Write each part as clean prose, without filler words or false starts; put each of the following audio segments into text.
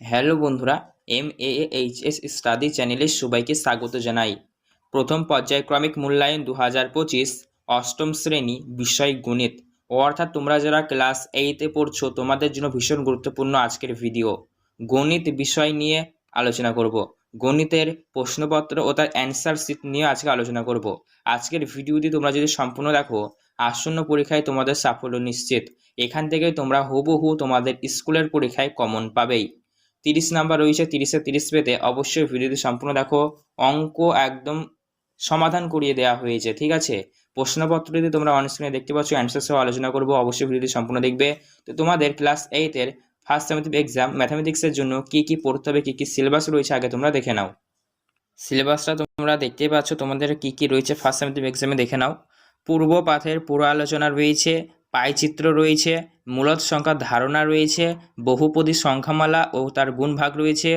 Hello বন্ধুরা, MAAHS study চ্যানেলে সবাইকে স্বাগত জানাই। প্রথম পর্যায়ক্রমিক মূল্যায়ন 2025 অষ্টম শ্রেণী বিষয় গণিত, অর্থাৎ তোমরা যারা ক্লাস 8-এ পড়ছো তোমাদের জন্য ভীষণ গুরুত্বপূর্ণ আজকের ভিডিও। গণিত বিষয় নিয়ে আলোচনা করব। গণিতের প্রশ্নপত্র ও তার অ্যান্সার শিট নিয়ে আজকে আলোচনা করব। আজকের ভিডিওটি তোমরা যদি সম্পূর্ণ দেখো, আসন্ন পরীক্ষায় তোমাদের সাফল্য নিশ্চিত। এখান থেকে তোমরা হুবহু তোমাদের স্কুলের পরীক্ষায় কমন পাবেই। 30 নাম্বার রয়েছে, 30-এ 30 পেতে অবশ্যই ভিডিওটি সম্পূর্ণ দেখো। অঙ্ক একদম সমাধান করিয়ে দেওয়া হয়েছে, ঠিক আছে। প্রশ্নপত্রটি তোমরা অন স্ক্রিনে দেখতে পাচ্ছ, অ্যান্সার সহ আলোচনা করবো, অবশ্যই ভিডিওটি সম্পূর্ণ দেখবে। তো তোমাদের ক্লাস 8-এর ফার্স্ট সেমিস্টার এক্সাম ম্যাথামেটিক্সের জন্য কি কি পড়তে হবে, কি কি সিলেবাস রয়েছে আগে তোমরা দেখে নাও। সিলেবাসটা তোমরা দেখতেই পাচ্ছ, তোমাদের কি কি রয়েছে ফার্স্ট সেমিস্টার এক্সামে দেখে নাও। পূর্ব পাঠের পুরো আলোচনা রয়েছে, পাইচিত্র রয়েছে, মূলদ সংখ্যার ধারণা রয়েছে, বহুপদী সংখ্যামালা ও তার গুণভাগ রয়েছে,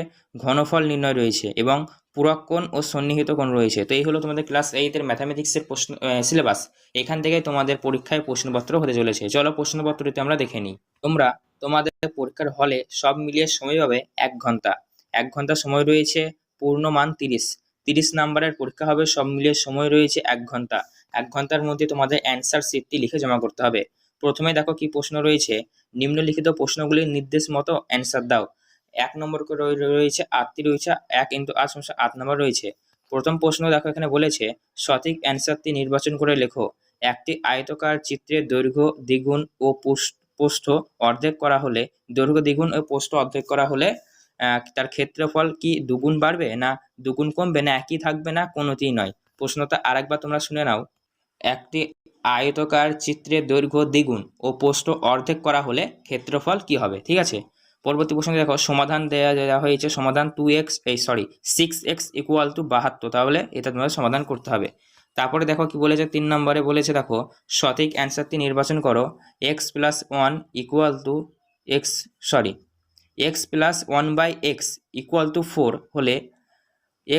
ঘনফল নির্ণয় রয়েছে এবং পূরক কোণ ও সন্নিহিত কোণ রয়েছে। তো এই হলো তোমাদের ক্লাস 8-এর ম্যাথামেটিক্সের প্রশ্ন সিলেবাস। এখান থেকে তোমাদের পরীক্ষায় প্রশ্নপত্র হতে চলেছে। চলো প্রশ্নপত্রটি আমরা দেখে নিই। তোমরা তোমাদের পরীক্ষার হলে সব মিলিয়ে সময় পাবে 1 ঘন্টা। 1 ঘন্টা সময় রয়েছে, পূর্ণমান 30 নাম্বারের পরীক্ষা হবে, সব মিলিয়ে সময় রয়েছে 1 ঘন্টা। 1 ঘন্টার মধ্যে তোমাদের অ্যান্সার শিটটি লিখে জমা করতে হবে। প্রথমে দেখো কি প্রশ্ন রয়েছে, নিম্নলিখিত প্রশ্নগুলির নির্দেশ মতো অ্যান্সার দাও। 1 নম্বর করে রয়েছে 8টি রয়েছে, 1 × 8 = 8 নম্বর রয়েছে। প্রথম প্রশ্ন দেখো এখানে বলেছে সঠিক অ্যান্সারটি নির্বাচন করে লেখো। একটি আয়তকার চিত্রের দৈর্ঘ্য দ্বিগুণ ও প্রস্থ অর্ধেক করা হলে, দৈর্ঘ্য দ্বিগুণ ও প্রস্থ অর্ধেক করা হলে তার ক্ষেত্রফল কি দুগুণ বাড়বে না দুগুণ কমবে না একই থাকবে না কোনোটিই নয়। প্রশ্নটা আরেকবার তোমরা শুনে নাও। একটি আয়তকার চিত্রের দৈর্ঘ্য দ্বিগুণ ও প্রস্থ অর্ধেক করা হলে ক্ষেত্রফল কি হবে, ঠিক আছে। পরবর্তী প্রশ্ন দেখো, সমাধান দেওয়া হয়েছে সমাধান 6x = 72, তাহলে এটা তোমাদের সমাধান করতে হবে। তারপরে দেখো কি বলেছে, 3 নম্বরে বলেছে দেখো সঠিক অ্যান্সারটি নির্বাচন করো। x + 1 = 4 হলে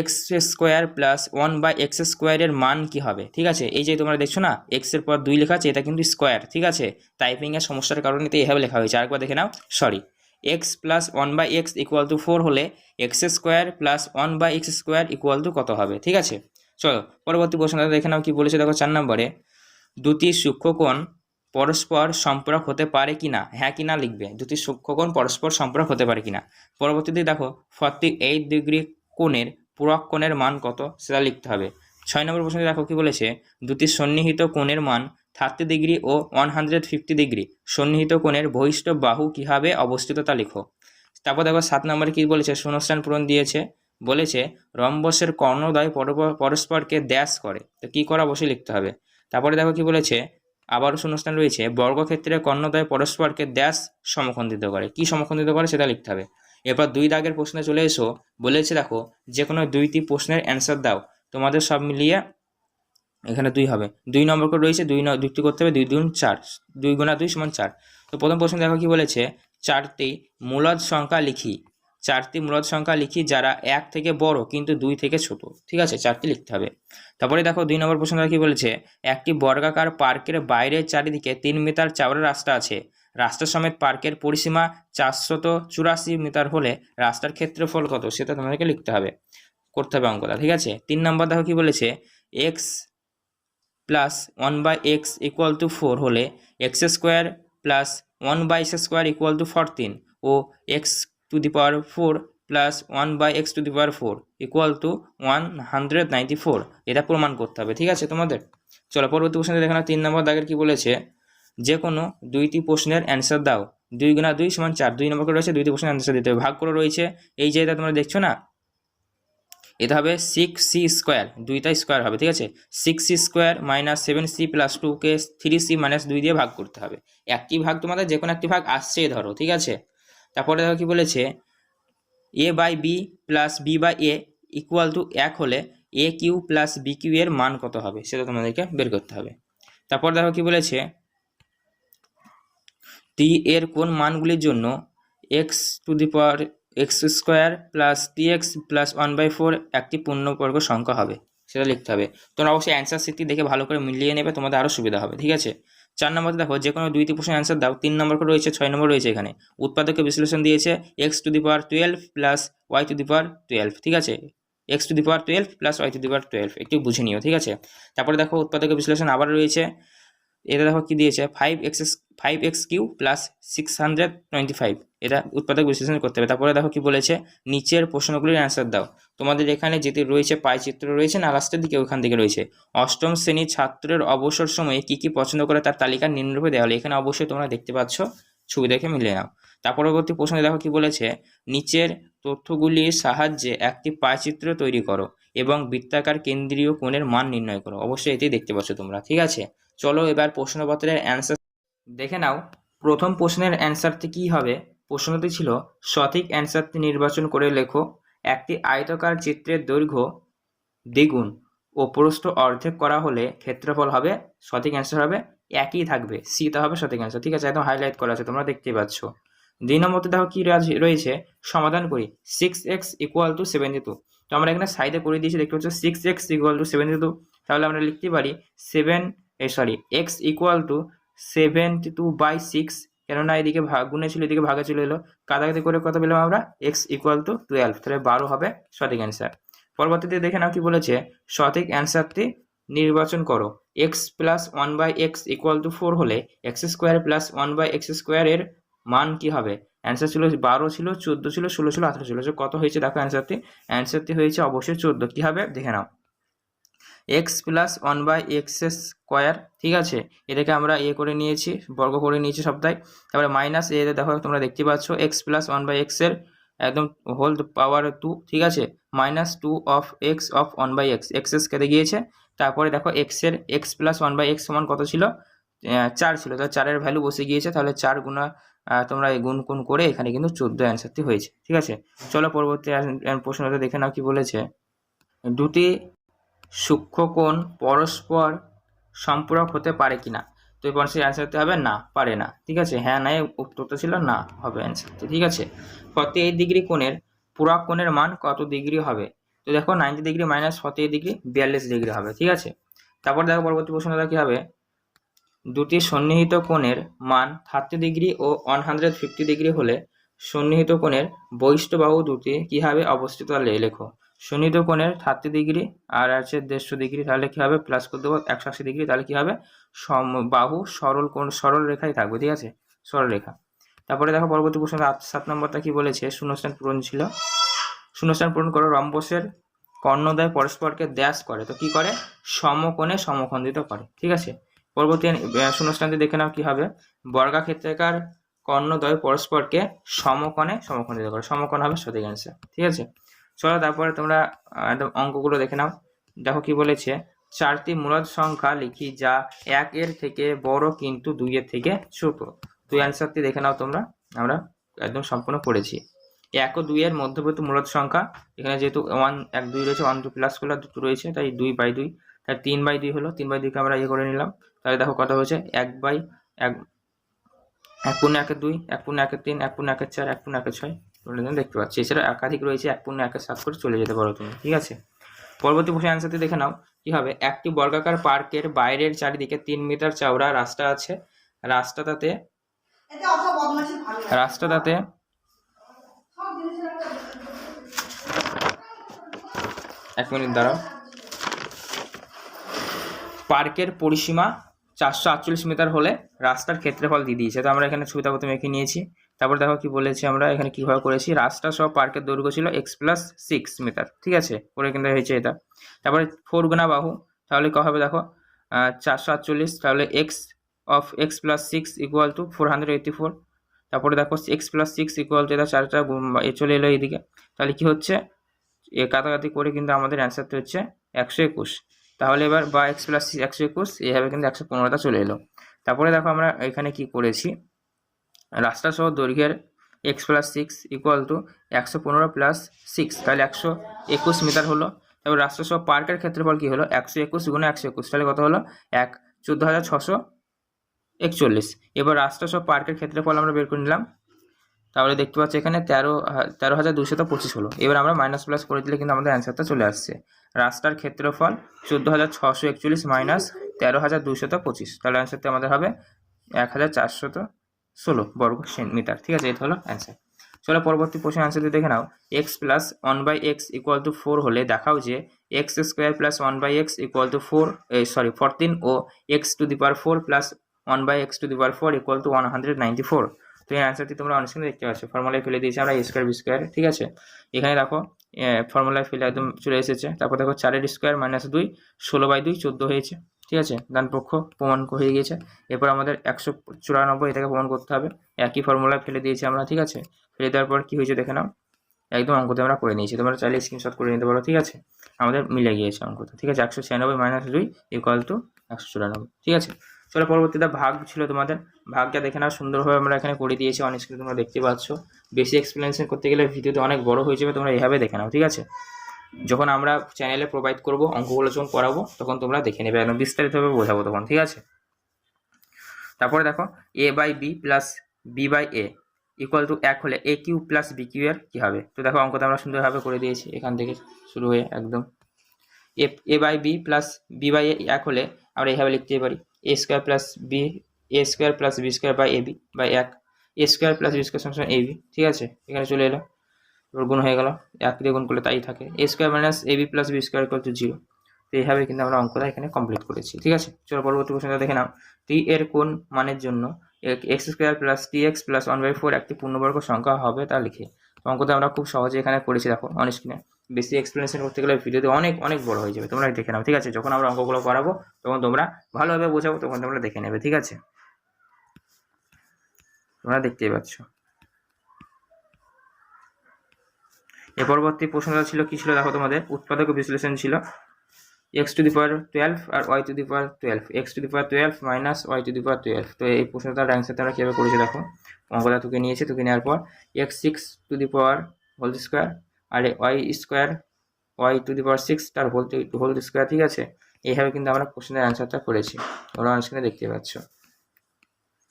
x² + 1/x² এর মান কি হবে, ঠিক আছে। এই যে তোমরা দেখছো না x এর পর 2 লেখা আছে, এটা কিন্তু স্কোয়ার, ঠিক আছে। টাইপিং এর সমস্যার কারণে তো এইভাবে লেখা হয়েছে, আরেকবার দেখে নাও। x + 1/x = 4 হলে x² + 1/x² কত হবে, ঠিক আছে। চলো পরবর্তী প্রশ্নটা দেখে নাও কি বলেছে দেখো। 4 নম্বরে দুটি সূক্ষ্মকোণ পরস্পর সম্পর্ক হতে পারে কিনা, হ্যাঁ কিনা লিখবে। দুটি সূক্ষ্মকোণ পরস্পর সম্পর্ক হতে পারে কিনা। পরবর্তীতে দেখো 48 ডিগ্রি কোণের পূরক কোণের মান কত, সেটা লিখতে হবে। 6 নম্বর প্রশ্নে দেখো কি বলেছে, দুটি সন্নিহিত কোণের মান 30 ডিগ্রি ও 150 ডিগ্রি। সন্নিহিত কোণের বহিষ্ঠ বাহু কিভাবে অবস্থিত তা লিখো। তারপর দেখো 7 নম্বরে কি বলেছে, শূন্যস্থান পূরণ দিয়েছে। বলেছে রম্বসের কর্ণদ্বয় পরস্পরকে ড্যাশ করে, তো কি করা অবশ্যই লিখতে হবে। তারপরে দেখো কি বলেছে, আবারও শূন্যস্থান রয়েছে, বর্গক্ষেত্রের কর্ণদ্বয় পরস্পরকে ড্যাশ সমখণ্ডিত করে, কি সমখণ্ডিত করে সেটা লিখতে হবে। এরপর 2 দাগের প্রশ্নে চলে এসো। বলেছে দেখো যে কোনো 2টি প্রশ্নের অ্যান্সার দাও। তোমাদের সব মিলিয়ে এখানে 2 হবে, 2 নম্বর করে রয়েছে, 2টি করতে হবে, 2 × 2 = 4, 2 × 2 = 4। তো প্রথম প্রশ্ন দেখো কি বলেছে, 4টি মূলদ সংখ্যা লিখি। 4টি মূলদ সংখ্যা লিখি যারা 1 থেকে বড় কিন্তু 2 থেকে ছোট, ঠিক আছে, 4টি লিখতে হবে। তারপরে দেখো 2 নম্বর প্রশ্নটা কি বলেছে, একটি বর্গাকার পার্কের বাইরের চারিদিকে 3 মিটার চওড়া রাস্তা আছে। রাস্তা সমেত পার্কের পরিসীমা 484 মিটার হলে রাস্তার ক্ষেত্রফল কত, সেটা তোমাদেরকে লিখতে হবে, করতে হবে অঙ্কটা, ঠিক আছে। 3 নম্বর দেখো কি বলেছে, x + 1/x = 4 হলে x² + 1/x² = 14 ও x⁴ + 1/x⁴ = 194, এটা প্রমাণ করতে হবে, ঠিক আছে তোমাদের। চলো পরবর্তী প্রশ্নে দেখো না, 3 নম্বর দাগের কি বলেছে, যে কোনো 2টি প্রশ্নের অ্যান্সার দাও। 2 × 2 = 4, 2 নম্বর করে রয়েছে, 2টি প্রশ্নের অ্যান্সার দিতে হবে। ভাগ করে রয়েছে, এই যে এটা তোমরা দেখছো না, এটা হবে 6c², 2টা স্কোয়ার হবে, ঠিক আছে। 6c² - 7c + 2 কে 3c - 2 দিয়ে ভাগ করতে হবে। একটি ভাগ তোমাদের যে কোনো একটি ভাগ আসছে ধরো, ঠিক আছে। তারপরে দেখো কি বলেছে, a/b + b/a = 1 হলে aq + bq এর মান কত হবে, সেটা তোমাদেরকে বের করতে হবে। তারপর দেখো কি বলেছে, t এর কোন মানগুলির জন্য x² + tx + 1/4 একটি পূর্ণবর্গ সংখ্যা হবে, সেটা লিখতে হবে। তোমরা অবশ্যই অ্যান্সার শিটটি দেখে ভালো করে মিলিয়ে নেবে, তোমাদের আরও সুবিধা হবে, ঠিক আছে। 4 নম্বরে দেখো যে কোনো দুইটি প্রশ্নের অ্যান্সার দাও। 3 নম্বর করে রয়েছে, 6 নম্বর রয়েছে। এখানে উৎপাদকের বিশ্লেষণ দিয়েছে x⁻12 প্লাস y⁻12, ঠিক আছে, x⁻12 প্লাস y⁻12, একটু বুঝে নিও, ঠিক আছে। তারপরে দেখো উৎপাদকের বিশ্লেষণ আবার রয়েছে, এটা দেখো কি দিয়েছে 5x³ প্লাস 625, এটা উৎপাদক বিশ্লেষণ করতে হবে। তারপরে দেখো কি বলেছে, নিচের প্রশ্নগুলির অ্যান্সার দাও। তোমাদের এখানে যেটি রয়েছে পাই চিত্র রয়েছে না লাস্টের দিকে, ওখান থেকে রয়েছে অষ্টম শ্রেণীর ছাত্রের অবসর সময়ে কি কি পছন্দ করে তার তালিকা নিম্নরূপে দেওয়া হলো। এখানে অবশ্যই তোমরা দেখতে পাচ্ছ, ছবি দেখে মিলিয়ে নাও। তার পরবর্তী প্রশ্নে দেখো কি বলেছে, নিচের তথ্যগুলির সাহায্যে একটি পাইচিত্র তৈরি করো এবং বৃত্তাকার কেন্দ্রীয় কোণের মান নির্ণয় করো। অবশ্যই এটি দেখতে পাচ্ছ তোমরা, ঠিক আছে। চলো এবার প্রশ্নপত্রের অ্যান্সার দেখে নাও। প্রথম প্রশ্নের অ্যান্সারটি কি হবে? প্রশ্নটি ছিল সঠিক অ্যান্সারটি নির্বাচন করে লেখো। একটি আয়তাকার চিত্রের দৈর্ঘ্য দ্বিগুণ ও প্রস্থ অর্ধেক করা হলে ক্ষেত্রফল হবে, সঠিক অ্যান্সার হবে একই থাকবে, সিটা হবে সঠিক অ্যান্সার, ঠিক আছে, একদম হাইলাইট করা আছে, তোমরা দেখতে পাচ্ছ। 2 নম্বরতে দেখো কি রয়েছে, সমাধান করি 6x = 72। তো আমরা এখানে সাইডে করে দিয়েছি, দেখতে পাচ্ছ 6x = 72। তাহলে আমরা লিখতে পারি x = 72/6, কেননা এদিকে গুণে ছিল, এদিকে ভাগে চলে এলো, কাটাকাটি করে কত পেলাম আমরা, x = 12, তাহলে 12 হবে সঠিক অ্যান্সার। পরবর্তীতে দেখে নাও কি বলেছে, সঠিক অ্যান্সারটি নির্বাচন করো। x + 1/x = 4 হলে x² + 1/x² এর মান কি হবে? অ্যান্সার ছিল 12 ছিল, 14 ছিল, 16 ছিল, 18 ছিল, কত হয়েছে দেখো অ্যান্সারটি হয়েছে অবশ্যই 14। কি হবে দেখে নাও, x + 1/x², ঠিক আছে, এটাকে আমরা করে নিয়েছি, বর্গ করে নিয়েছি সবটাই। তারপরে মাইনাস দেখো তোমরা দেখতে পাচ্ছ x + 1/x এর একদম হোল পাওয়ার 2, ঠিক আছে, -2 of x of 1/x, x কেটে গিয়েছে। তারপরে দেখো x + 1/x সমান কত ছিল, 4 ছিল, তো 4 এর ভ্যালু বসে গিয়েছে, তাহলে 4 গুণা তোমরা গুণ করে এখানে কিন্তু 14 অ্যান্সারটি হয়েছে, ঠিক আছে। চলো পরবর্তী প্রশ্নটা দেখে নাও কি বলেছে, দুটি সূক্ষ্মকোণ পরস্পর সম্পূরক হতে পারে কিনা। তো এই প্রশ্নের অ্যান্সারটি হবে না, পারে না, ঠিক আছে। হ্যাঁ নাই উত্তরটা ছিল না, হবে অ্যান্সারটি, ঠিক আছে। 48 ডিগ্রি কোণের পূরক কোণের মান কত ডিগ্রি হবে? তো দেখো 90 ডিগ্রি মাইনাস 48 ডিগ্রি 42 ডিগ্রি হবে, ঠিক আছে। তারপর দেখো পরবর্তী প্রশ্নটা কি হবে, দুটি সন্নিহিত কোণের মান 30 ডিগ্রি ও 150 ডিগ্রি হলে সন্নিহিত কোণের বহিষ্ঠ বাহু দুটি কিভাবে অবস্থিত লেখো। সন্নিহিত কোণের 30 ডিগ্রি আর আছে 150 ডিগ্রি, তাহলে কি হবে, প্লাস করে দেবো 180 ডিগ্রি, তাহলে কি হবে, বাহু সরল রেখায় থাকবে, ঠিক আছে, সরল রেখা। তারপরে দেখো পরবর্তী প্রশ্ন 7 নম্বরটা কি বলেছে, শূন্যস্থান পূরণ ছিল। শূন্যস্থান পূরণ করো, রম্বসের কর্ণদ্বয় পরস্পরকে ড্যাশ করে, তো কি করে, সমকোণে সমখণ্ডিত করে, ঠিক আছে। পরবর্তী শূন্যস্থানটি দেখে নাও কি হবে, বর্গাক্ষেত্রাকার কর্ণদ্বয় পরস্পরকে সমকোণে সমখণ্ডিত করে, সমকোণ হবে সঠিক অ্যান্সার, ঠিক আছে। চলো তারপরে তোমরা একদম অঙ্কগুলো দেখে নাও। দেখো কি বলেছে, 4টি মূলদ সংখ্যা লিখি যা 1 এর থেকে বড় কিন্তু 2 এর থেকে ছোট। তো অ্যান্সারটি দেখে নাও তোমরা, আমরা একদম সম্পূর্ণ পড়েছি। 1 ও 2 এর মধ্যবর্তী মূলদ সংখ্যা, এখানে যেহেতু 1 1 2 রয়েছে, 1 2 প্লাস করলে 2 রয়েছে, তাই 2/2, তাই 3/2 হলো, 3/2 কে আমরা করে নিলাম। তাহলে দেখো কত হয়েছে, 1/1, 1/2, 1/3, 1/4, 1/6, তোমরা দেখতে পাচ্ছি। এছাড়া একাধিক রয়েছে, 1/7 করে চলে যেতে পারো তুমি, ঠিক আছে। পরবর্তী প্রশ্নের অ্যান্সারটি দেখে নাও কি হবে, একটি বর্গাকার পার্কের বাইরের চারিদিকে 3 মিটার চওড়া রাস্তা আছে, রাস্তাটাতে 1 মিনিট দাঁড়াও, পার্কের পরিসীমা 448 মিটার হলে রাস্তার ক্ষেত্রফল দিয়ে দিয়েছে। তো আমরা এখানে ছবিটা প্রথমে এঁকে নিয়েছি। তারপর দেখো কি বলেছি, আমরা এখানে কিভাবে করেছি, রাস্তা সহ পার্কের দৈর্ঘ্য ছিল x + 6 মিটার, ঠিক আছে, করে কিন্তু হয়েছে এটা। তারপরে 4 গুণা বাহু, তাহলে কি হবে দেখো 448, তাহলে x + 6 = 484। তারপরে দেখো x + 6 = এটা 4টা চলে এলো এইদিকে, তাহলে কি হচ্ছে, কাটাকাটি করে কিন্তু আমাদের অ্যান্সারটা হচ্ছে 121। তাহলে এবার বা x + 6 121, এইভাবে কিন্তু 115টা চলে এলো। তারপরে দেখো আমরা এখানে কি করেছি, রাস্তা সহ দৈর্ঘ্যের x + 6 = 115 + 6, তাহলে 121 মিটার হলো। তারপর রাস্তা সহ পার্কের ক্ষেত্রফল কি হলো, 121 × 121, তাহলে কত হলো, 14,641। এবার রাস্তা সহ পার্কের ক্ষেত্রফল আমরা বের করে নিলাম, তাহলে দেখতে পাচ্ছি এখানে 13,225 হলো। এবার আমরা মাইনাস প্লাস করে দিলে কিন্তু আমাদের অ্যান্সারটা চলে আসছে। রাস্তার ক্ষেত্রফল 14,641 - 13,225। তাহলে অ্যান্সারটি আমাদের হবে 1,416 বর্গ মিটার। ঠিক আছে, এটা হলো অ্যান্সার। চলো পরবর্তী প্রশ্নের অ্যান্সারটি দেখে নাও। X plus 1/x equal to 4 হলে দেখাও যে x square plus 1/x equal to 14 ও x to the power 4 plus 1/x to the power 4 equal to 194। তো এই অ্যান্সারটি তোমরা অনেক সময় দেখতে পাচ্ছ, ফর্মুলায় ফেলে দিয়েছি আমরা a স্কোয়ার বি স্কোয়ার। ঠিক আছে, এখানে দেখো ফর্মুলায় ফেলে একদম চলে এসেছে। তারপর দেখো 4 স্কোয়ার মাইনাস 2 16/2 14 হয়েছে। ঠিক আছে, ডান পক্ষ প্রমাণ হয়ে গেছে। এরপর আমাদের 194 এটাকে প্রমাণ করতে হবে, একই ফর্মুলায় ফেলে দিয়েছি আমরা। ঠিক আছে, ফেলে দেওয়ার পর কী হয়েছে দেখে নাও, একদম অঙ্কতে আমরা করে নিয়েছি। তোমরা চাইলে স্ক্রিনশট করে নিতে পারো। ঠিক আছে, আমাদের মিলে গিয়েছে অঙ্কটা। ঠিক আছে, 196 মাইনাস 2 ইকুয়াল টু 194। ঠিক আছে, চলো পরবর্তীতে ভাগ ছিল তোমাদের। ভাগটা দেখে নাও, সুন্দরভাবে আমরা এখানে করে দিয়েছি অন স্ক্রিনে তোমরা দেখতে পাচ্ছ। বেশি এক্সপ্লেনেশন করতে গেলে ভিডিওতে অনেক বড় হয়ে যাবে, তোমরা এইভাবে দেখে নাও। ঠিক আছে, যখন আমরা চ্যানেলে প্রোভাইড করবো অঙ্কগুলো যখন করাবো তখন তোমরা দেখে নেবে, একদম বিস্তারিতভাবে বোঝাবো তখন। ঠিক আছে, তারপরে দেখো a/b plus b/a equal to 1 হলে a cube plus b cube এর কী হবে। তো দেখো অঙ্কটা আমরা সুন্দরভাবে করে দিয়েছি, এখান থেকে শুরু হয়ে একদম a/b প্লাস b/a 1 হলে আমরা এইভাবে লিখতে পারি a square plus b square by ab by 1 a square plus b square সমান ab। ঠিক আছে, এখানে চলে এলো, এবার গুণ হয়ে গেল, 1 দিয়ে গুণ করলে তাই থাকে, a square minus ab plus b square equal to 0। তো এইভাবে কিন্তু আমরা অঙ্কটা এখানে কমপ্লিট করেছি। ঠিক আছে, চলো পরবর্তী প্রশ্নটা দেখে নাও। টি এর কোন মানের জন্য x square plus T X plus 1/4 একটি পূর্ণবর্গ সংখ্যা হবে তা লিখে। তো অঙ্কটা আমরা খুব সহজে এখানে করেছি, দেখো অন স্ক্রিনে। বেশি এক্সপ্লেনেশন করতে গেলে ভিডিওতে অনেক অনেক বড় হয়ে যাবে, তোমরা দেখে নাও। ঠিক আছে, যখন আমরা অঙ্কগুলো করাবো তখন তোমরা ভালোভাবে বোঝাবো, তখন তোমরা দেখে নেবে। ঠিক আছে, তোমরা দেখতেই পাচ্ছ। এর পরবর্তী প্রশ্নটা ছিল কি ছিল দেখো, তোমাদের উৎপাদক বিশ্লেষণ ছিল এক্স টু দি পাওয়ার 12 আর y to the power 12, x to the power 12 minus y to the power 12। তো এই প্রশ্নটার অ্যান্সারটা আমরা কীভাবে করেছি দেখো, অঙ্কটা তুকে নিয়েছি, তুকে নেওয়ার পর x 6 to the power whole square আর y square y to the power 6 তার হোল স্কোয়ার। ঠিক আছে, এইভাবে কিন্তু আমরা প্রশ্নের অ্যান্সারটা করেছি, তোমরা স্ক্রিনে দেখতে পাচ্ছ।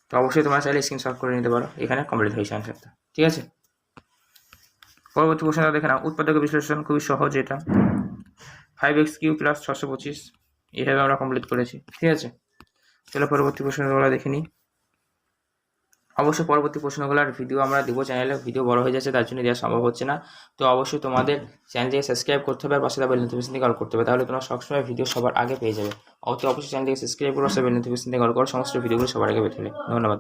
তো অবশ্যই তোমরা চাইলে স্ক্রিনশট করে নিতে পারো, এখানে কমপ্লিট হয়েছে অ্যান্সারটা। ঠিক আছে, পরবর্তী প্রশ্নটা দেখে নাও। উৎপাদক বিশ্লেষণ খুবই সহজ, এটা 5x³ প্লাস 625 এইভাবে আমরা কমপ্লিট করেছি। ঠিক আছে, চলো পরবর্তী প্রশ্নগুলো দেখে নিই। অবশ্যই পরবর্তী প্রশ্নগুলোর ভিডিও আমরা দেবো চ্যানেলে, ভিডিও বড় হয়ে যাচ্ছে তার জন্য দেওয়া সম্ভব হচ্ছে না। তো অবশ্যই তোমাদের চ্যানেলটিকে সাবস্ক্রাইব করতে হবে আর পাশে বেল নোটিফিকেশন দিয়ে কল করতে হবে, তাহলে তোমরা সবসময় ভিডিও সবার আগে পেয়ে যাবে। অবশ্যই চ্যানেলটিকে সাবস্ক্রাইব করো, বেল নোটিফিকেশন দিয়ে কল করো, সমস্ত ভিডিওগুলো সবার আগে পেয়ে যাবে। ধন্যবাদ।